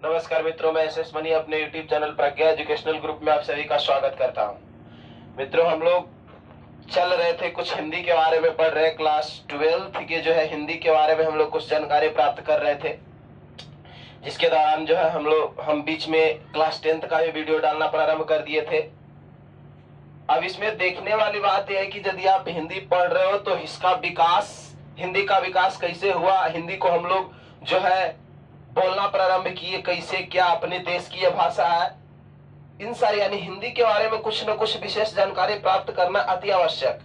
नमस्कार मित्रों, मैं एस एस मनी अपने यूट्यूब चैनल प्रज्ञा एजुकेशनल ग्रुप में आप सभी का स्वागत करता हूं। मित्रों, हम लोग चल रहे थे, कुछ हिंदी के बारे में पढ़ रहे, क्लास 12th के जो है हिंदी के बारे में हम लोग कुछ जानकारी प्राप्त कर रहे थे, जिसके दौरान जो है हम बीच में क्लास 10th का भी वीडियो डालना प्रारंभ कर दिए थे। अब इसमें देखने वाली बात यह है कि यदि आप हिंदी पढ़ रहे हो तो इसका विकास, हिंदी का विकास कैसे हुआ, हिंदी को हम लोग जो है बोलना प्रारंभ किए कैसे, क्या अपने देश की यह भाषा है, इन सारी यानी हिंदी के बारे में कुछ न कुछ विशेष जानकारी प्राप्त करना अति आवश्यक।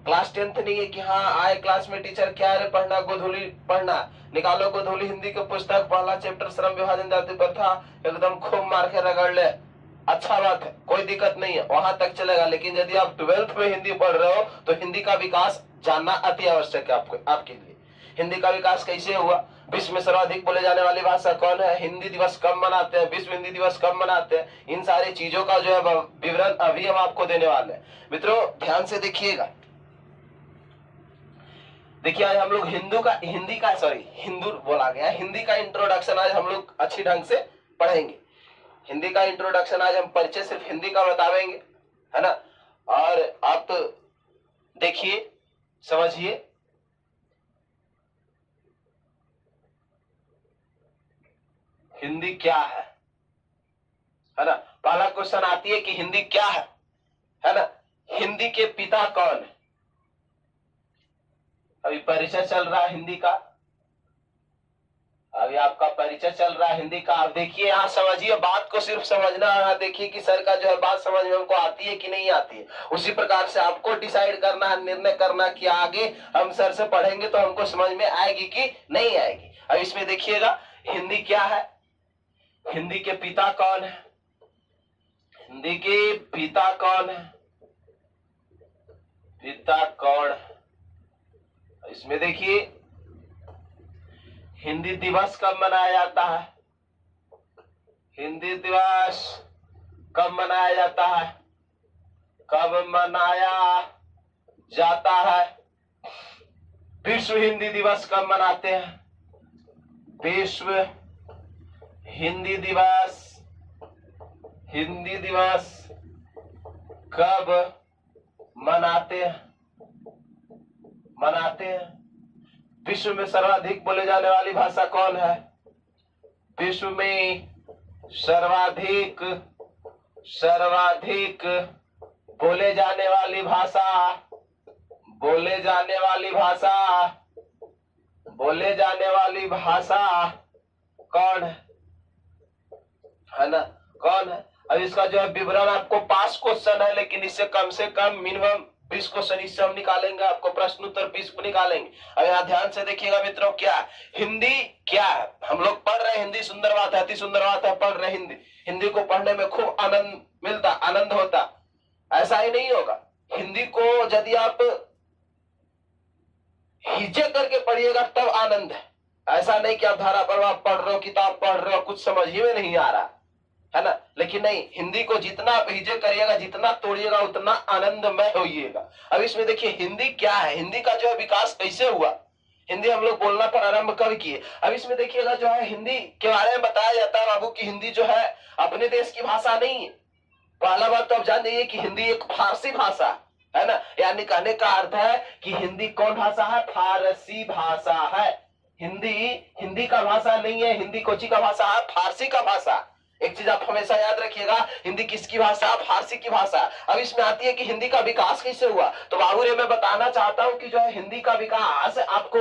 क्लास 10th नहीं है कि हाँ आए क्लास में टीचर क्या है पढ़ना, गोधूली पढ़ना, निकालो गोधूली हिंदी की पुस्तक, पहला चैप्टर श्रम विभाजन जाति प्रथा एकदम खूब मार के रगड़ ले, अच्छा बात है, कोई दिक्कत नहीं है, वहां तक चलेगा। लेकिन यदि आप 12th में हिंदी पढ़ रहे हो तो हिंदी का विकास जानना अति आवश्यक है आपके लिए। हिंदी का विकास कैसे हुआ, विश्व में सर्वाधिक बोले जाने वाली भाषा कौन है, हिंदी दिवस कब मनाते हैं, विश्व हिंदी दिवस कब मनाते हैं, इन सारी चीजों का जो है विवरण अभी हम आपको देने वाले हैं। मित्रों ध्यान से देखिएगा। देखिए आज हम लोग हिंदी का इंट्रोडक्शन आज हम लोग अच्छी ढंग से पढ़ेंगे। हिंदी का इंट्रोडक्शन आज हम परिचय सिर्फ हिंदी का बतावेंगे, है ना। और आप तो देखिए, समझिए। हिंदी क्या है ना। पहला क्वेश्चन आती है कि हिंदी क्या है ना। हिंदी के पिता कौन है। अभी परिचय चल रहा है हिंदी का, अभी आपका परिचय चल रहा है हिंदी का। आप देखिए यहाँ समझिए, बात को सिर्फ समझना है। देखिए कि सर का जो है बात समझ में हमको आती है कि नहीं आती है, उसी प्रकार से आपको डिसाइड करना है, निर्णय करना कि आगे हम सर से पढ़ेंगे तो हमको समझ में आएगी कि नहीं आएगी। अब इसमें देखिएगा हिंदी क्या है, हिंदी के पिता कौन है, हिंदी के पिता कौन है, पिता कौन है। इसमें देखिए हिंदी दिवस कब मनाया जाता है, हिंदी दिवस कब मनाया जाता है, कब मनाया जाता है। विश्व हिंदी दिवस कब मनाते हैं, विश्व हिंदी दिवस, हिंदी दिवस कब मनाते हैं। विश्व में सर्वाधिक बोले जाने वाली भाषा कौन है, विश्व में सर्वाधिक बोले जाने वाली भाषा, बोले जाने वाली भाषा कौन है ना, कौन है। अब इसका जो है विवरण आपको 5 क्वेश्चन है, लेकिन इससे कम से कम मिनिमम 20 क्वेश्चन इससे हम निकालेंगे, आपको प्रश्न उत्तर 20 को निकालेंगे। अब यहाँ ध्यान से देखिएगा मित्रों, क्या हिंदी क्या है। हम लोग पढ़ रहे हिंदी, सुंदर बात है, अति सुंदर बात है, पढ़ रहे हिंदी। हिंदी को पढ़ने में खूब आनंद मिलता, आनंद होता, ऐसा ही नहीं होगा। हिंदी को यदि आप हिचक करके पढ़िएगा तब आनंद है, ऐसा नहीं कि आप धारा प्रवाह पढ़ रहे हो, किताब पढ़ रहे हो, कुछ समझ ही में नहीं आ रहा है ना। लेकिन नहीं, हिंदी को जितना आप हिचक करिएगा, जितना तोड़िएगा, उतना आनंदमय होइएगा। अब इसमें देखिए हिंदी क्या है, हिंदी का जो है विकास कैसे हुआ, हिंदी हम लोग बोलना प्रारंभ कब किए। अब इसमें देखिएगा जो है हिंदी के बारे में बताया जाता है बाबू की हिंदी जो है अपने देश की भाषा नहीं है। पहला बात तो आप जान जाइए कि हिंदी एक फारसी भाषा है ना, यानी कहने का अर्थ है कि हिंदी कौन भाषा है, फारसी भाषा है। हिंदी का भाषा नहीं है, हिंदी कोची का भाषा है, फारसी का भाषा। एक चीज आप हमेशा याद रखिएगा, हिंदी किसकी भाषा, फारसी की भाषा। अब इसमें आती है कि हिंदी का विकास कैसे हुआ। तो बाबू रे मैं बताना चाहता हूं कि जो है हिंदी का विकास आपको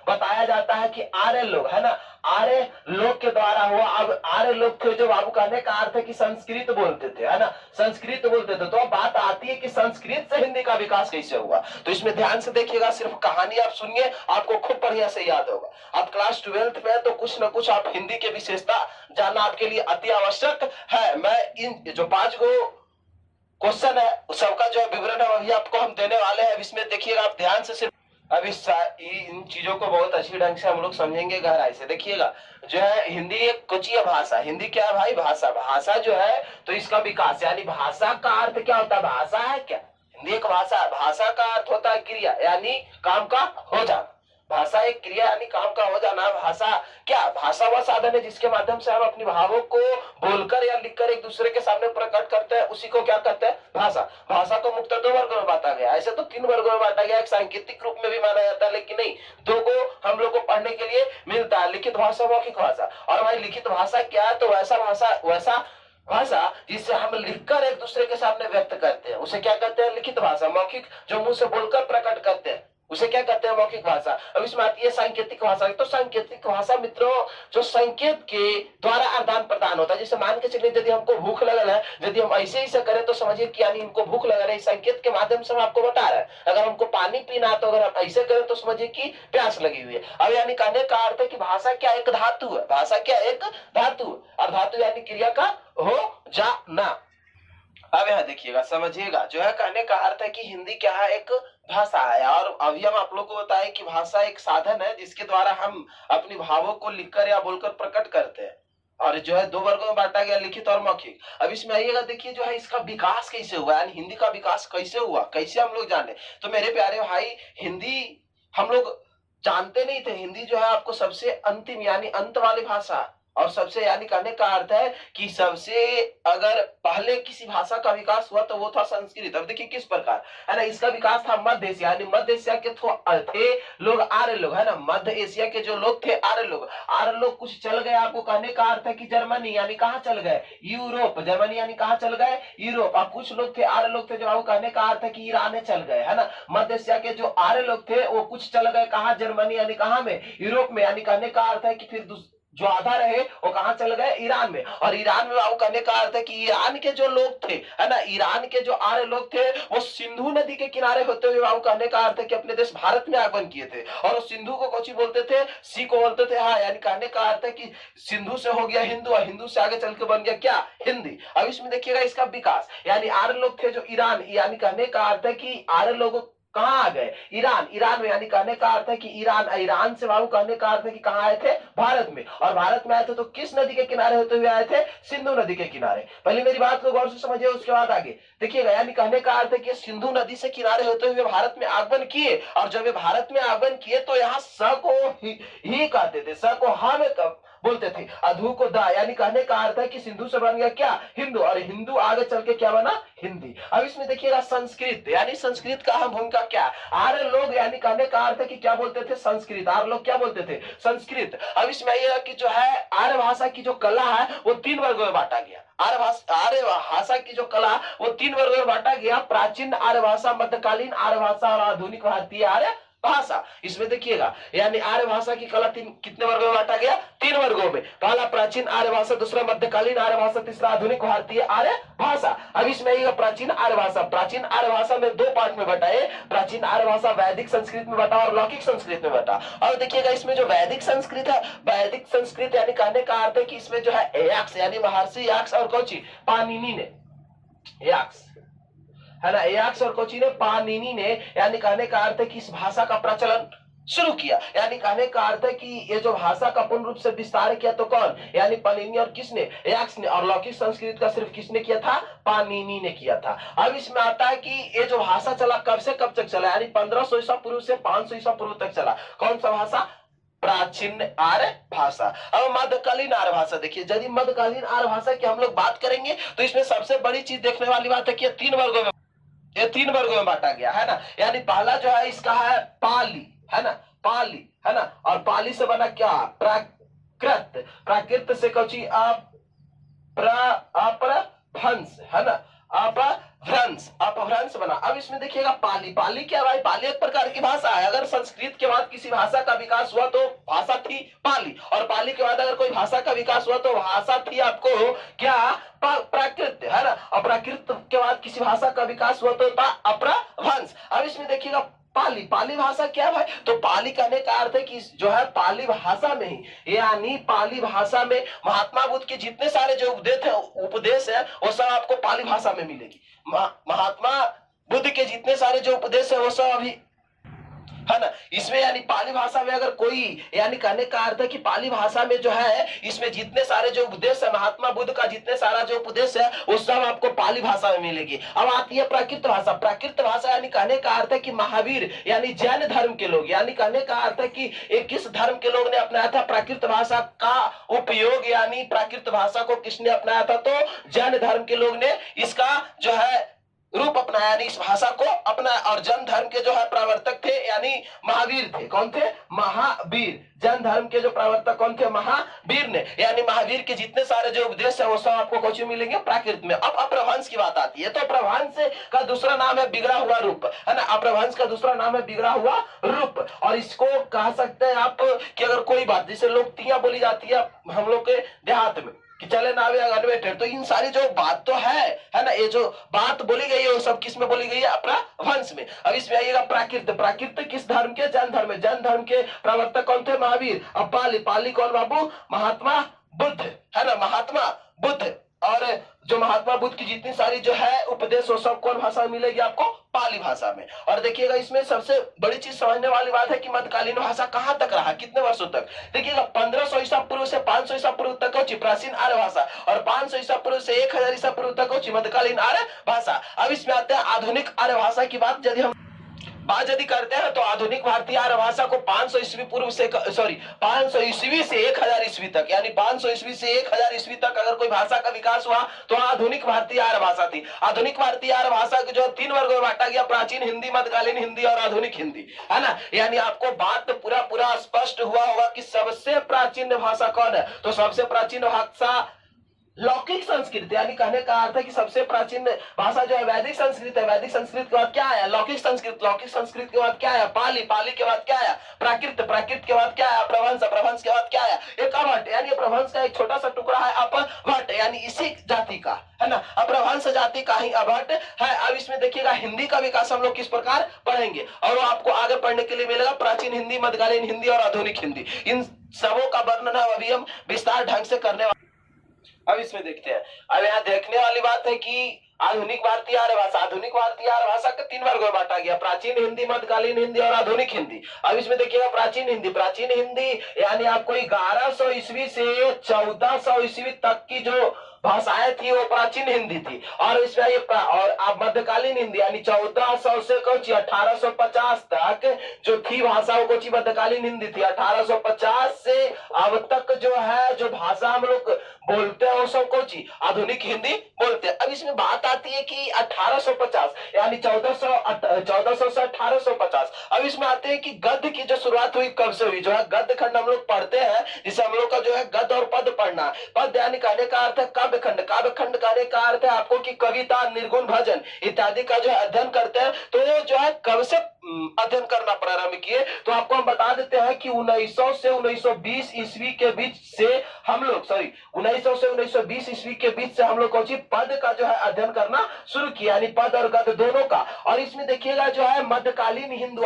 बताया जाता है कि आर्य लोग, है ना, आर्य लोग के द्वारा हुआ। अब आर्य लोग के जो बाबू कहने का अर्थ है कि संस्कृत बोलते थे, है ना, संस्कृत बोलते थे। तो अब बात आती है कि संस्कृत से हिंदी का विकास कैसे हुआ। तो इसमें ध्यान से देखिएगा, सिर्फ कहानी आप सुनिए, आपको खूब बढ़िया से याद होगा। आप क्लास 12th में तो कुछ न कुछ आप हिंदी की विशेषता जानना आपके लिए अति आवश्यक है। मैं इन जो 5 क्वेश्चन है सबका जो विवरण है वही आपको हम देने वाले हैं। इसमें देखिएगा आप ध्यान से, सिर्फ अब इन चीजों को बहुत अच्छी ढंग से हम लोग समझेंगे गहराई से। देखिएगा जो है हिंदी एक कोचीय भाषा, हिंदी क्या है भाई, भाषा। भाषा जो है तो इसका विकास, यानी भाषा का अर्थ क्या होता है, भाषा है क्या, हिंदी एक भाषा है। भाषा का अर्थ होता है क्रिया, यानी काम का हो जाना। भाषा एक क्रिया यानी काम का हो जाना। भाषा क्या, भाषा वह साधन है जिसके माध्यम से हम अपने भावों को बोलकर या लिखकर एक दूसरे के सामने प्रकट करते हैं, उसी को क्या कहते हैं, भाषा। भाषा को मुख्यतः दो वर्गों में बांटा गया, ऐसे तो 3 वर्गों में बांटा गया, एक सांकेतिक रूप में भी माना जाता है, लेकिन नहीं, दो को हम लोग को पढ़ने के लिए मिलता है, लिखित भाषा, मौखिक भाषा। और भाई लिखित भाषा क्या है, तो वैसा भाषा जिससे हम लिखकर एक दूसरे के सामने व्यक्त करते हैं, उसे क्या कहते हैं, लिखित भाषा। मौखिक जो मुंह से बोलकर प्रकट करते हैं, उसे क्या कहते हैं, मौखिक भाषा। अब इसमें आती है सांकेतिक भाषा। तो सांकेतिक भाषा मित्रों जो संकेत के द्वारा आदान प्रदान होता है, जैसे मान के चलिए यदि हमको भूख लगल है, यदि हम ऐसे करें तो समझिए कि यानी इनको भूख लग रही है, संकेत के माध्यम से हम आपको बता रहे हैं। अगर हमको पानी पीना है तो अगर हम ऐसे करें तो समझिए कि प्यास लगी हुई है। अब यानी कहने का अर्थ है कि भाषा क्या एक धातु है, भाषा क्या एक धातु, और धातु यानी क्रिया का हो जाना। अब यहाँ देखिएगा, समझिएगा, जो है कहने का अर्थ है कि हिंदी क्या है, एक भाषा है। और अभी हम आप लोग को बताएं कि भाषा एक साधन है जिसके द्वारा हम अपनी भावों को लिखकर या बोलकर प्रकट करते हैं, और जो है 2 वर्गों में बांटा गया, लिखित और मौखिक। अब इसमें आइएगा, देखिए जो है इसका विकास कैसे हुआ, यानी हिंदी का विकास कैसे हुआ, कैसे हम लोग जाने। तो मेरे प्यारे भाई, हिंदी हम लोग जानते नहीं थे। हिंदी जो है आपको सबसे अंतिम यानी अंत वाली भाषा, और सबसे यानी कहने का अर्थ है कि सबसे अगर पहले किसी भाषा का विकास हुआ तो वो था संस्कृत। अब देखिए किस प्रकार है ना, इसका विकास था मध्य एशिया, यानी मध्य एशिया के थे लोग, आर्य लोग, है ना, मध्य एशिया के जो लोग थे आर्य लोग। आर्य लोग कुछ चल गए, आपको कहने का अर्थ है कि जर्मनी, यानी कहाँ चल गए, यूरोप। जर्मनी यानी कहाँ चल गए, यूरोप। और कुछ लोग थे आर्य लोग थे जो आपको कहने का अर्थ है कि ईरान चल गए, है ना। मध्य एशिया के जो आर्य लोग थे वो कुछ चल गए कहाँ, जर्मनी यानी कहाँ में, यूरोप में। यानी कहने का अर्थ है कि फिर जो आधा रहे वो कहां चल गए, ईरान में। और ईरान में बाबू कहने का अर्थ है कि ईरान के जो लोग थे, है ना, ईरान के जो आर्य लोग थे वो सिंधु नदी के किनारे होते हुए बाबू कहने का अर्थ है कि अपने देश भारत में आगमन किए थे। और सिंधु को कौची बोलते थे, सी को बोलते थे। हाँ, यानी कहने का अर्थ है कि सिंधु से हो गया हिंदू, और हिंदू से आगे चल के बन गया क्या, हिंदी। अब इसमें देखिएगा इसका विकास, यानी आर्य लोग थे जो ईरान, यानी कहने का अर्थ है कि आर्य लोगों कहां आ गए, ईरान। ईरान में, यानी कहने का अर्थ है कि ईरान से बाबू कहने का अर्थ है कि कहां आए थे, भारत में। और भारत में आए थे तो किस नदी के किनारे होते हुए आए थे, सिंधु नदी के किनारे। पहले मेरी बात को गौर से समझिए, उसके बाद आगे देखिएगा। यानी कहने का अर्थ है कि सिंधु नदी से किनारे होते हुए भारत में आगमन किए, और जब वे भारत में आगमन किए तो यहाँ स को ही कहते थे, स को हा में बोलते थे, अधू को दा। यानी कहने का अर्थ है कि सिंधु से बन गया क्या, हिंदू, और हिंदू आगे चल के क्या बना, हिंदी। अब इसमें देखिएगा संस्कृत, यानी संस्कृत का हम भूमिका क्या, आर्य लोग, यानी कहने का अर्थ है कि क्या बोलते थे, संस्कृत। आर्य लोग क्या बोलते थे, संस्कृत। अब इसमें आइएगा कि जो है आर्य भाषा की जो कला है वो 3 वर्गों में बांटा गया। आर्य भाषा की जो कला वो 3 वर्गों में बांटा गया, प्राचीन आर्य भाषा, मध्यकालीन आर्य भाषा और आधुनिक भारतीय आर्य भाषा। इसमें देखिएगा यानी आर्य भाषा की कला कितने वर्गों में बांटा गया, 3 वर्गों में। पहला प्राचीन आर्य भाषा, दूसरा मध्यकालीन आर्य भाषा, तीसरा आधुनिक भारतीय आर्य भाषा। अब इसमें आइएगा प्राचीन आर्य भाषा। प्राचीन आर्य भाषा में 2 पार्ट में बटा है, प्राचीन आर्य भाषा वैदिक संस्कृत में बटा और लौकिक संस्कृत में बटा। और देखिएगा इसमें जो वैदिक संस्कृत है, वैदिक संस्कृत यानी कहने का अर्थ है कि इसमें जो है याक्स, यानी महर्षि याक्स और कौची, पाणिनि ने, याक्स है ना, याक्स और कोची ने, पाणिनि ने, यानी कहने का अर्थ है कि इस भाषा का प्रचलन शुरू किया। यानी कहने का अर्थ है कि ये जो भाषा का पूर्ण रूप से विस्तार किया तो कौन, यानी पाणिनि, और किसने, याक्स ने। और लौकिक संस्कृत का सिर्फ किसने किया था, पाणिनि ने किया था। अब इसमें आता है कि ये जो भाषा चला कब से कब तक चला, यानी 1500 ईसा पूर्व से 500 ईसा पूर्व तक चला। कौन सा भाषा, प्राचीन आर्य भाषा। अब मध्यकालीन आर्य भाषा देखिए, यदि मध्यकालीन आर्य भाषा की हम लोग बात करेंगे तो इसमें सबसे बड़ी चीज देखने वाली बात है कि ये 3 वर्गों में बांटा गया, है ना। यानी पहला जो है इसका है पाली, है ना, पाली, है ना। और पाली से बना क्या, प्राकृत। प्राकृत से कौची, अपभ्रंश, है ना, अपभ्रंश बना। अब इसमें देखिएगा पाली, पाली क्या भाई, पाली एक प्रकार की भाषा है। अगर संस्कृत के बाद किसी भाषा का विकास हुआ तो भाषा थी पाली, और पाली के बाद अगर कोई भाषा का विकास हुआ तो भाषा थी आपको क्या, प्राकृत, है ना। और प्राकृत के बाद किसी भाषा का विकास हुआ तो था अपभ्रंश। अब इसमें देखिएगा पाली, पाली भाषा क्या भाई, तो पाली कहने का अर्थ है कि जो है पाली भाषा में ही, यानी पाली भाषा में महात्मा बुद्ध के जितने सारे जो उपदेश है वो सब आपको पाली भाषा में मिलेगी। महात्मा बुद्ध के जितने सारे जो उपदेश है वो सब अभी है ना। इसमें यानी पाली भाषा में अगर कोई, यानी कहने का अर्थ है कि पाली भाषा में जो है इसमें जितने सारे जो उपदेश है महात्मा बुद्ध का, जितने सारा जो उपदेश है वो सब आपको पाली भाषा में मिलेगी। अब आती है प्राकृत भाषा। प्राकृत भाषा यानी कहने का अर्थ है कि महावीर यानी जैन धर्म के लोग, यानी कहने का अर्थ है कि एक किस धर्म के लोग ने अपनाया था प्राकृत भाषा का उपयोग, यानी प्राकृत भाषा को किसने अपनाया था, तो जैन धर्म के लोग ने इसका जो है रूप अपनाया, यानी इस भाषा को अपनाया। और जैन धर्म के जो है प्रवर्तक थे यानी महावीर थे। कौन थे? महावीर। जैन धर्म के जो प्रवर्तक कौन थे? महावीर ने। यानी महावीर के जितने सारे जो उपदेश है वो सब आपको कुछ मिलेंगे प्राकृत में। अब अपभ्रंश की बात आती है, तो अपभ्रंश का दूसरा नाम है बिगड़ा हुआ रूप, है ना। अपभ्रंश का दूसरा नाम है बिगड़ा हुआ रूप। और इसको कह सकते हैं आप कि अगर कोई बात, जैसे लोकतियां बोली जाती है हम लोग के देहात में कि चले नावे अनवेटेड, तो इन सारी जो बात तो है ना, ये जो बात बोली गई है वो सब किस में बोली गई है? अपभ्रंश में। अब इसमें आइएगा प्राकृत। प्राकृत किस धर्म के? जैन धर्म में। जैन धर्म के प्रवर्तक कौन थे? महावीर। अब पाली, पाली कौन बाबू? महात्मा बुद्ध, है ना, महात्मा बुद्ध। और जो महात्मा बुद्ध की जितनी सारी जो है उपदेश वो सब कौन भाषा में मिलेगी आपको? पाली भाषा में। और देखिएगा इसमें सबसे बड़ी चीज समझने वाली बात है कि मध्यकालीन भाषा कहां तक रहा, कितने वर्षों तक। देखिएगा 1500 ईसा पूर्व से 500 ईसा पूर्व तक होची प्राचीन आर्य भाषा, और 500 ईसा पूर्व से 1000 ईसा पूर्व तक होची मध्यकालीन आर्य भाषा। अब इसमें आते हैं आधुनिक आर्य भाषा की बात। यदि हम बात यदि करते हैं तो आधुनिक भारतीय आर्य भाषा को 500 ईस्वी पूर्व से 500 ईस्वी से 1000 ईस्वी तक, यानी 500 ईस्वी से 1000 ईस्वी तक अगर कोई भाषा का विकास हुआ तो आधुनिक भारतीय आर्य भाषा थी। आधुनिक भारतीय आर्य भाषा को जो 3 वर्गों में बांटा गया, प्राचीन हिंदी, मध्यकालीन हिंदी और आधुनिक हिंदी, है ना। यानी आपको बात पूरा स्पष्ट हुआ होगा कि सबसे प्राचीन भाषा कौन है, तो सबसे प्राचीन भाषा लौकिक संस्कृत, यानी कहने का अर्थ है कि सबसे प्राचीन भाषा जो है वैदिक संस्कृत है। वैदिक संस्कृत के बाद क्या आया? लौकिक संस्कृत। लौकिक संस्कृत के बाद क्या आया? पाली। पाली के बाद क्या आया? प्राकृत। प्राकृत के बाद क्या आया? प्रभंस। प्रभंस के बाद क्या आया? एक अभट्ट, यानी प्रभंस का एक छोटा सा टुकड़ा है अपभट्ट, यानी इसी जाति का, है ना, अपभ्रंश जाति का ही अभट्ट है। अब इसमें देखिएगा हिंदी का विकास हम लोग किस प्रकार पढ़ेंगे, और वो आपको आगे पढ़ने के लिए मिलेगा प्राचीन हिंदी, मध्यकालीन हिंदी और आधुनिक हिंदी। इन सबों का वर्णन है अभी हम विस्तार ढंग से करने। अब इसमें देखते हैं। अब यहाँ देखने वाली बात है कि आधुनिक भारतीय आर्य भाषा, आधुनिक भारतीय आर्य भाषा के 3 वर्गों में बांटा गया, प्राचीन हिंदी, मध्यकालीन हिंदी और आधुनिक हिंदी। अब इसमें देखिएगा प्राचीन हिंदी। प्राचीन हिंदी यानी आपको 1100 ईस्वी से 1400 ईस्वी तक की जो भाषाएं थी वो प्राचीन हिंदी थी। और इसमें ये और आप मध्यकालीन हिंदी यानी 1400 से 1850 तक जो थी भाषा वो कोची मध्यकालीन हिंदी थी। 1850 से अब तक जो है जो भाषा हम लोग बोलते हैं वो सब कोची आधुनिक हिंदी बोलते हैं। अब इसमें बात आती है कि 1850 यानी 1400 से 1850। अब इसमें आते हैं कि गद्य की जो शुरुआत हुई कब से हुई, जो है गद्य खंड हम लोग पढ़ते हैं, जिसे हम लोग का जो है गद्य और पद पढ़ना। पद यानी कहने का अर्थ है काव्य खंड। काव्य खंड कहने का अर्थ है आपको कि कविता, निर्गुण, भजन इत्यादि का जो है अध्ययन करते हैं। तो ये जो है कब से अध्ययन करना प्रारंभ किए, तो आपको हम बता देते हैं कि 1900 से 1920 ईस्वी के बीच से हम लोग 1900 से 1920 ईस्वी के बीच से हम लोग पद का जो है अध्ययन करना शुरू किया, यानी पद और गद्य दोनों का। और इसमें देखिएगा जो है मध्यकालीन हिंदी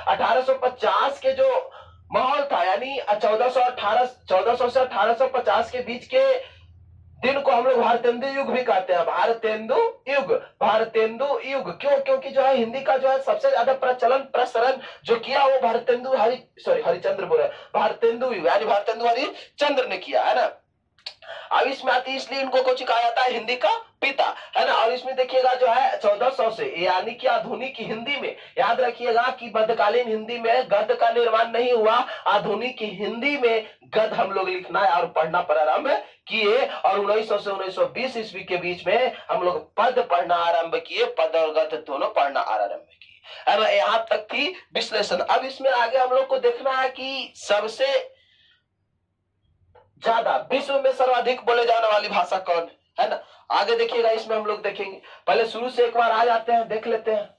1850 के जो माहौल था, यानी 1400 से 1850 के बीच के दिन को हम लोग भारतेंदु युग भी कहते हैं। भारतेंदु युग, भारतेंदु युग क्यों? क्योंकि जो है हिंदी का जो है सबसे ज्यादा प्रसरण जो किया वो हरिचंद्र बोले भारतेंदु युग यानी भारतेंदु हरिचंद्र ने किया, है ना। अब इसमें आती है इसलिए इनको कुछ कहा जाता है हिंदी का पिता, है ना। और इसमें देखिएगा जो है 1400 से यानी कि आधुनिक हिंदी में याद रखिएगा कि मध्यकालीन हिंदी में गद्य का निर्माण नहीं हुआ, आधुनिक हिंदी में गद्य हम लोग लिखना और पढ़ना प्रारंभ किए। और 1900 से 1920 ईस्वी के बीच में हम लोग पद पढ़ना आरंभ किए, पद और गद्य दोनों पढ़ना आरंभ किए, है ना। यहाँ तक थी विश्लेषण। अब इसमें आगे हम लोग को देखना है कि सबसे ज्यादा विश्व में सर्वाधिक बोले जाने वाली भाषा कौन है ना। आगे देखिएगा इसमें हम लोग देखेंगे, पहले शुरू से एक बार आ जाते हैं, देख लेते हैं।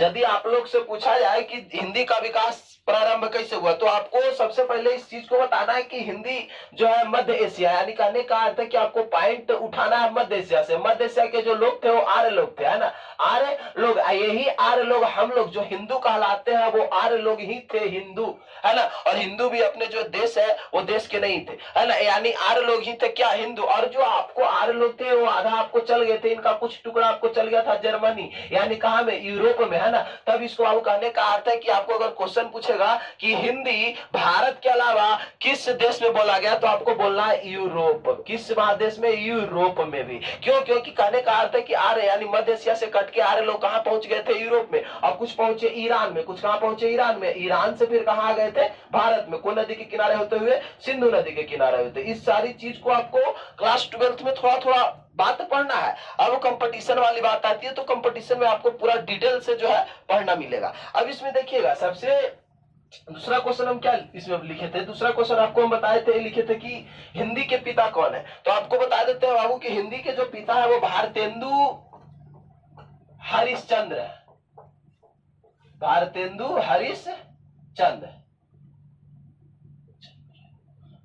यदि आप लोग से पूछा जाए कि हिंदी का विकास प्रारंभ कैसे हुआ, तो आपको सबसे पहले इस चीज को बताना है कि हिंदी जो है मध्य एशिया, यानी कहने का अर्थ है कि आपको पॉइंट उठाना है मध्य एशिया से। मध्य एशिया के जो लोग थे वो आर्य लोग थे, है ना, आर्य लोग। यही आर्य लोग, हम लोग जो हिंदू कहलाते हैं वो आर्य लोग ही थे, हिंदू, है ना। और हिंदू भी अपने जो देश है वो देश के नहीं थे, है ना, यानी आर्य लोग ही थे क्या, हिंदू। और जो आपको आर्य लोग थे वो आधा आपको चल गए थे, इनका कुछ टुकड़ा आपको चल गया था जर्मनी, यानी कहा में, यूरोप में, है ना। तब इसको आपको कहने का अर्थ है कि आपको अगर क्वेश्चन पूछेगा कि हिंदी भारत के अलावा किस देश में बोला गया, तो आपको बोलना है यूरोप। किस महादेश में, यूरोप में भी। क्यों, क्योंकि कहने का अर्थ है कि आर्य यानी मध्य एशिया से कट के आर्य लोग कहां पहुंच गए थे, यूरोप में। और कुछ पहुंचे ईरान में, कुछ कहां पहुंचे, ईरान में। ईरान से फिर कहां आ गए थे, भारत में। कौन नदी के किनारे होते हुए, सिंधु नदी के किनारे होते। इस सारी चीज को आपको क्लास 12th में थोड़ा थोड़ा बात पढ़ना है। अब कंपटीशन वाली बात आती है तो कंपटीशन में आपको पूरा डिटेल से जो है पढ़ना मिलेगा। अब इसमें देखिएगा, सबसे दूसरा क्वेश्चन हम क्या इसमें लिखे थे, दूसरा क्वेश्चन आपको हम बताए थे, लिखे थे कि हिंदी के पिता कौन है। तो आपको बता देते हैं बाबू कि हिंदी के जो पिता है वो भारतेंदु हरिश्चंद्र है। भारतेंदु हरिश्चंद्र,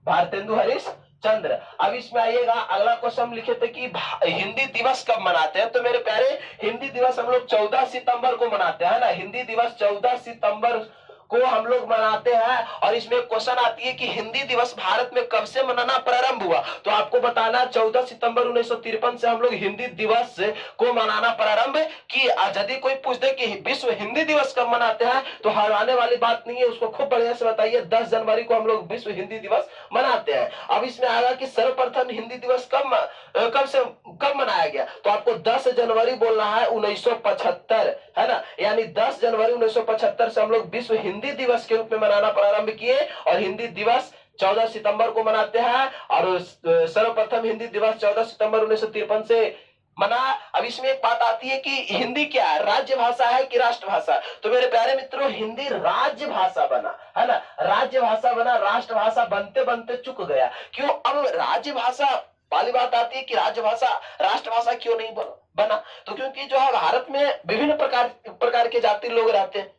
भारतेंदु हरिश्चंद्र। अब इसमें आइएगा, अगला क्वेश्चन हम लिखे थे कि हिंदी दिवस कब मनाते हैं। तो मेरे प्यारे, हिंदी दिवस हम लोग 14 सितंबर को मनाते हैं ना। हिंदी दिवस 14 सितंबर को हम लोग मनाते हैं। और इसमें क्वेश्चन आती है कि हिंदी दिवस भारत में कब से मनाना प्रारंभ हुआ। तो आपको बताना 14 सितंबर 1953 से हम लोग हिंदी दिवस को मनाना प्रारंभ किए। यदि कोई पूछ दे कि विश्व हिंदी दिवस कब मनाते हैं, तो हराने वाली बात नहीं है, उसको खूब बढ़िया से बताइए। 10 जनवरी को हम लोग विश्व हिंदी दिवस मनाते हैं। अब इसमें आएगा कि सर्वप्रथम हिंदी दिवस कब मनाया गया। तो आपको 10 जनवरी बोलना है 1975, है ना, यानी 10 जनवरी 1975 से हम लोग विश्व हिंदी दिवस के रूप में मनाना प्रारंभ किए। और हिंदी दिवस 14 सितंबर को मनाते हैं। और सर्वप्रथम हिंदी दिवस 14 सितंबर 1953 से मना। अब इसमें एक बात आती है कि हिंदी क्या है, राज्य भाषा है कि राष्ट्रभाषा। तो मेरे प्यारे मित्रों, हिंदी राज्य भाषा बना, है ना, राज्य भाषा बना। राष्ट्रभाषा बनते बनते चुक गया। क्यों, अब राज्य भाषा वाली बात आती है कि राजभाषा राष्ट्रभाषा क्यों नहीं बना। तो क्योंकि जो है भारत में विभिन्न प्रकार के जाति लोग रहते हैं।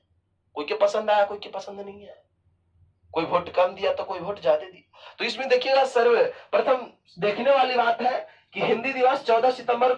कोई के पसंद आया, कोई के पसंद नहीं है, कोई वोट कम दिया तो कोई वोट ज्यादा दिया। तो इसमें देखिएगा, सर्वप्रथम देखने वाली बात है कि हिंदी दिवस 14 सितंबर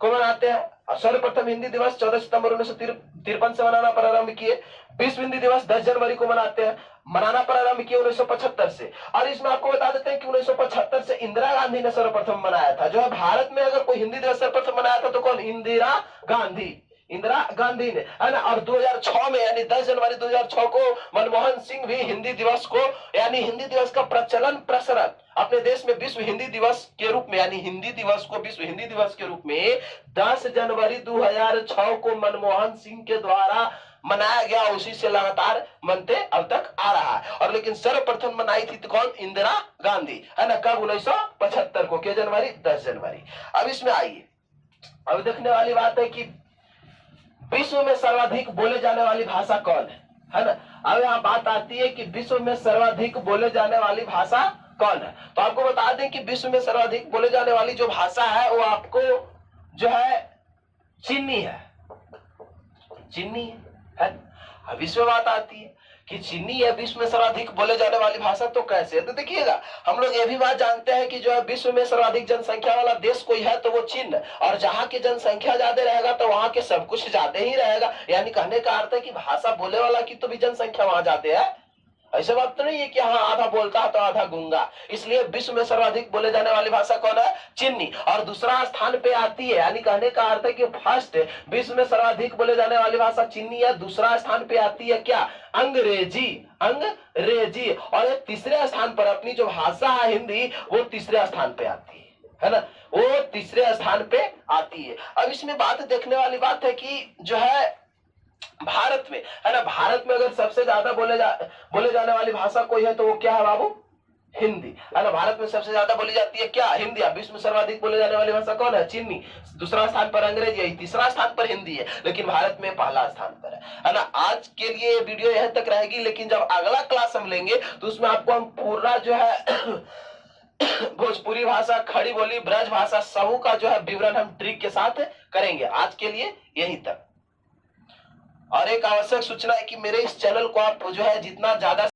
को मनाते हैं। सर्वप्रथम हिंदी दिवस 14 सितंबर 1953 से मनाना प्रारंभ किए। विश्व हिंदी दिवस 10 जनवरी को मनाते हैं, मनाना प्रारंभ किया 1975 से। और इसमें आपको बता देते हैं कि 1975 से इंदिरा गांधी ने सर्वप्रथम मनाया था। जो है भारत में अगर कोई हिंदी दिवस सर्वप्रथम मनाया था तो कौन, इंदिरा गांधी, इंदिरा गांधी ने, है ना। और 2006 में यानी 10 जनवरी 2006 को मनमोहन सिंह भी हिंदी दिवस को, यानी हिंदी दिवस का प्रचलन अपने देश में विश्व हिंदी दिवस के रूप में, यानी हिंदी दिवस को विश्व हिंदी दिवस के रूप में 10 जनवरी 2006 को मनमोहन सिंह के द्वारा मनाया गया। उसी से लगातार मनते अब तक आ रहा है। और लेकिन सर्वप्रथम मनाई थी तो कौन, इंदिरा गांधी, है ना, कब, 1975 को, के जनवरी, 10 जनवरी। अब इसमें आइए, अब देखने वाली बात है कि विश्व में सर्वाधिक बोले जाने वाली भाषा कौन है ना। अब यहाँ बात आती है कि विश्व में सर्वाधिक बोले जाने वाली भाषा कौन है। तो आपको बता दें कि विश्व में सर्वाधिक बोले जाने वाली जो भाषा है वो आपको जो है चीनी है, चीनी है। अब विश्व बात आती है कि चीनी है विश्व में सर्वाधिक बोले जाने वाली भाषा, तो कैसे। तो देखिएगा, हम लोग ये भी बात जानते हैं कि जो है विश्व में सर्वाधिक जनसंख्या वाला देश कोई है तो वो चीन। और जहां की जनसंख्या ज्यादा रहेगा तो वहां के सब कुछ ज्यादा ही रहेगा। यानी कहने का अर्थ है कि भाषा बोले वाला की तो भी जनसंख्या वहां ज्यादा है। ऐसा बात तो नहीं है कि हाँ आधा बोलता है तो आधा गूंगा। इसलिए विश्व में सर्वाधिक बोले जाने वाली भाषा कौन है, चीनी। और दूसरा स्थान पे आती है, यानी कहने का अर्थ है कि फर्स्ट विश्व में सर्वाधिक बोले जाने वाली भाषा चीनी है। दूसरा स्थान पे आती है क्या, अंग्रेजी, अंग्रेजी। और तीसरे स्थान पर अपनी जो भाषा है हिंदी, वो तीसरे स्थान पे आती है ना, वो तीसरे स्थान पे आती है। अब इसमें बात देखने वाली बात है कि जो है भारत में, है ना, भारत में अगर सबसे ज्यादा बोले जाने वाली भाषा कोई है तो वो क्या है बाबू, हिंदी, है ना। भारत में सबसे ज्यादा बोली जाती है क्या, हिंदी। विश्व में सर्वाधिक बोले जाने वाली भाषा कौन है, चीनी। दूसरा स्थान पर अंग्रेजी है, तीसरा स्थान पर हिंदी है, लेकिन भारत में पहला स्थान पर है ना। आज के लिए वीडियो यहां तक रहेगी, लेकिन जब अगला क्लास हम लेंगे तो उसमें आपको हम पूरा जो है भोजपुरी भाषा, खड़ी बोली, ब्रज भाषा, सबू का जो है विवरण हम ट्रिक के साथ करेंगे। आज के लिए यहीं तक। और एक आवश्यक सूचना है कि मेरे इस चैनल को आप जो है जितना ज्यादा